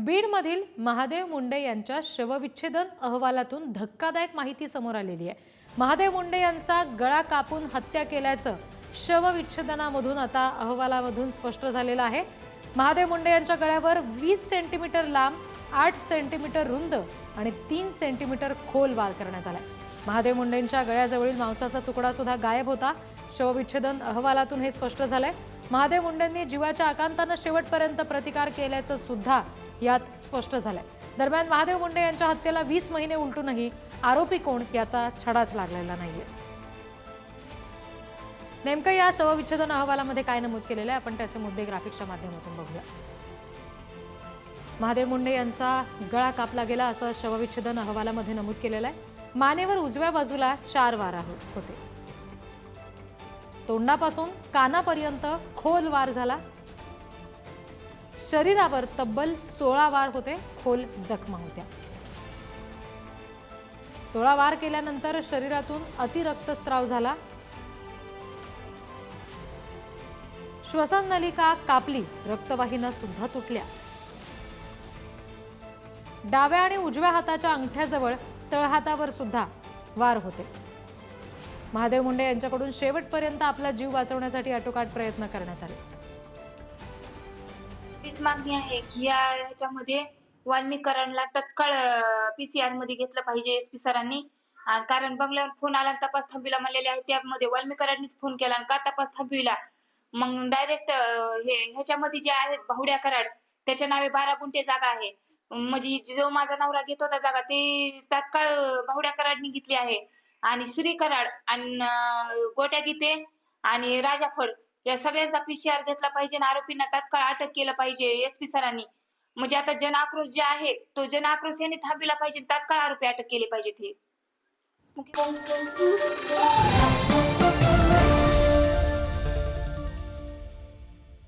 बीडमधील महादेव मुंडे यांच्या शवविच्छेदन अहवालातून धक्कादायक माहिती समोर आलेली आहे। महादेव मुंडे यांचा गळा कापून हत्या केल्याचं शवविच्छेदनामधून आता अहवालामधून स्पष्ट झालेलं आहे। महादेव मुंडे यांच्या गळ्यावर 20 सेंटीमीटर लांब, 8 सेंटीमीटर रुंद आणि 3 सेंटीमीटर खोल वार करण्यात आलाय। महादेव मुंडेंच्या गळ्याजवळील मांसाचा तुकडा सुद्धा गायब होता। शवविच्छेदन अहवालातून हे स्पष्ट झालंय। महादेव मुंडेंनी जीवाच्या आकांताने शेवटपर्यंत प्रतिकार केल्याचं सुद्धा यात स्पष्ट झालंय। दरम्यान महादेव मुंडे यांच्या हत्येला 20 महिने उलटूनही आरोपी कोण याचा छडाच लागलेला नाहीये। नेमकं या शवविच्छेदन अहवालामध्ये काय नमूद केलेलं आहे आपण त्याचे मुद्दे ग्राफिक्सच्या माध्यमातून बघूया। महादेव मुंडे यांचा गळा कापला गेला असं शवविच्छेदन अहवालामध्ये नमूद केलेलं आहे। मानेवर उजव्या बाजूला 4 वार होते। तोंडापासून कानापर्यंत खोल वार झाला। शरीरावर तब्बल 16 वार होते, खोल जखमा होत्या। 16 वार केल्यानंतर शरीरातून अतिरक्तस्राव झाला। श्वसन नलिका कापली, रक्तवाहिन्या सुद्धा तुटल्या। डाव्या आणि उजव्या हाताच्या अंगठ्याजवळ तळहातावर सुद्धा वार होते। महादेव मुंडे यांच्याकडून शेवटपर्यंत आपला जीव वाचवण्यासाठी आटोकाट प्रयत्न करण्यात आले। हीच मागणी आहे की याच्यामध्ये वाल्मीकरणला तत्काळ पीसीआर मध्ये घेतलं पाहिजे एसपी सरांनी। कारण बंगल्यावर फोन आला, तपास थांबविला म्हणलेले आहे, त्यामध्ये वाल्मीकरांनीच फोन केला, का तपास थांबविला? मग डायरेक्ट ह्याच्यामध्ये जे आहेत भावड्या कराड, त्याच्या नावे 12 गुंठे जागा आहे। म्हणजे जो माझा नवरा घेत होता जागा ते तात्काळ भावड्या कराडनी घेतली आहे। आणि श्री कराड आणि गोट्या गीते आणि राजा फड या सगळ्यांचा पीसीआर घेतला पाहिजे आणि आरोपींना तात्काळ अटक केलं पाहिजे एसपी सरांनी। म्हणजे आता जन आक्रोश जे आहे तो जन आक्रोश यांनी थांबविला पाहिजे, तात्काळ आरोपी अटक केले पाहिजेत। हे